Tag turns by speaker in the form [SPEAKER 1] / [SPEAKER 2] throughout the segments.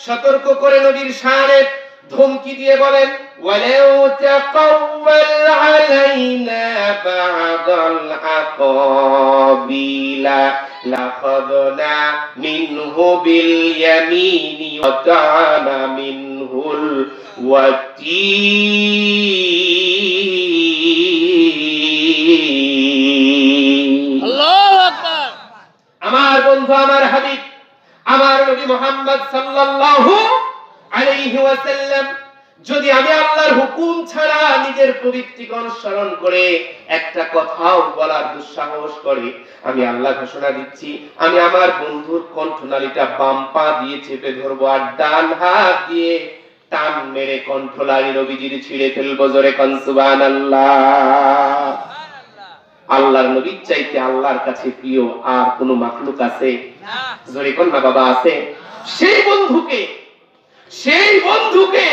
[SPEAKER 1] সতর্ক করে নবীর শানে ধমকি দিয়ে বলেন, ওয়ালাউ তাকাওয়াল আলাইনা বা'দাল আকাবিলা লাখাযনা মিনহু বিল ইয়ামিনি ওয়া কানা মিনহুল ওয়াতিন। আল্লাহু আকবার। আমার বন্ধু, আমার হাবিব, আমার নবী মুহাম্মদ সাল্লাল্লাহু আলাইহি ওয়াসাল্লাম যদি আমি আল্লাহর হুকুম ছাড়া নিজের প্রবৃত্তিকে অনুসরণ করে একটা কথাও বলার দুঃসাহস করে, আমি আল্লাহ ঘোষণা দিচ্ছি, আমি আমার বন্ধুর কণ্ঠনালীটা বাম পা দিয়ে চেপে ধরবো আর ডান হাত দিয়ে টান মেরে কণ্ঠনালী নবীজির ছিঁড়ে ফেলবো। জোরে কোন সুবহানাল্লাহ। আল্লাহর নবীর চাইতে আল্লাহর কাছে প্রিয় আর কোন মাখলুক আছে? জোরে কোন না বাবা, আছে? সেই বন্ধুকে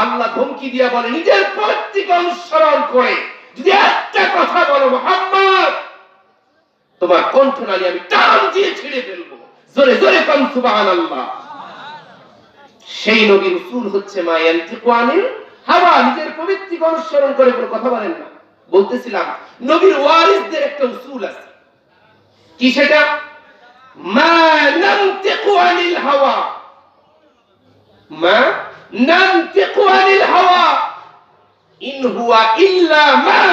[SPEAKER 1] আল্লাহ ধমকি দিয়া বলে, নিজের প্রবৃত্তিকে অনুসরণ করে যদি একটা কথা বলো, মুহাম্মদ তোমার কণ্ঠনালী আমি টান দিয়ে ছিঁড়ে ফেলবো। জোরে জোরে কোন সুবহানাল্লাহ। সেই নবীর উসুল হচ্ছে মা ইয়ানতিকু আনিল হাওয়া, নিজের প্রবৃত্তিকে অনুসরণ করে কোনো কথা বলেন না। বলতেছিলাম নবীর ওয়ারিসদের একটা উসুল আছে, কি সেটা? মা নানতিকু আনিল হাওয়া, মা নানতিকু আনিল হাওয়া ইন হুয়া ইল্লা মা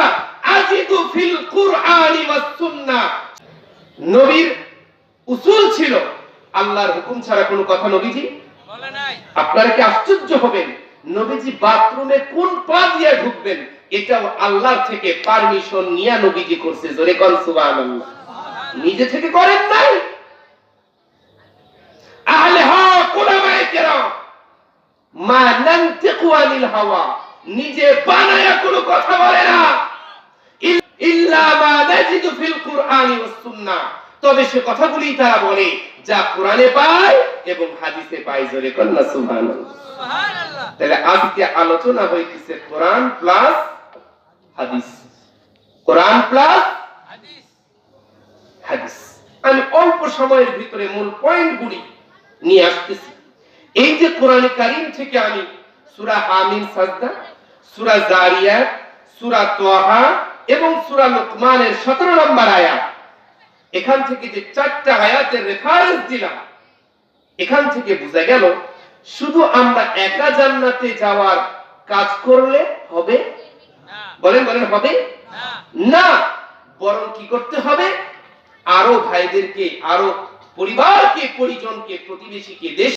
[SPEAKER 1] আজিদু ফিল কুরআনি ওয়াস সুন্নাহ। নবীর উসুল ছিল আল্লাহর হুকুম ছাড়া কোনো কথা নবীজি বলে নাই। আপনারা কি আশ্চর্য হবেন, নবীজি বাথরুমে কোন পা দিয়ে ঢুকবেন এটাও আল্লাহর থেকে পারমিশন নিয়ে নবীজি করছে। জোরে কোন সুবহানাল্লাহ। নিজে থেকে করেন নাই। আহলে হক উলামায়ে কেরাম মা নানতিকু আনিল হাওয়া, নিজে বানায়া কোনো কথা বলে না, ইল্লা মা নাজিদু ফিল কুরআনি ওয়াস সুন্নাহ, তবে সে কথাগুলি তারা বলে যা কোরআনে পায় এবং হাদিসে পায়। জোরে কোন না সুবহানাল্লাহ। সুবহানাল্লাহ। তাহলে আজকে আলোচনা হইতেছে কোরআন প্লাস হাদিস, কোরআন প্লাস হাদিস। আমি অল্প সময়ের ভিতরে মূল পয়েন্টগুলি নিয়ে আসতেছি। এই যে কোরআনে কারীম থেকে আমি সূরা হামিম সাজদা, সূরা জারিয়াত, সূরা তাহা এবং সূরা লুকমানের 17 নম্বর আয়াত, এখান থেকে যে 4টা আয়াতের রেফারেন্স দিলাম, এখান থেকে বোঝা গেল শুধু আমরা একা জান্নাতে যাওয়ার কাজ করলে হবে না। বলেন হবে না, বরং কি করতে হবে? আরো ভাইদেরকে, আরো পরিবারকে, পরিজনকে, প্রতিবেশীকে, দেশ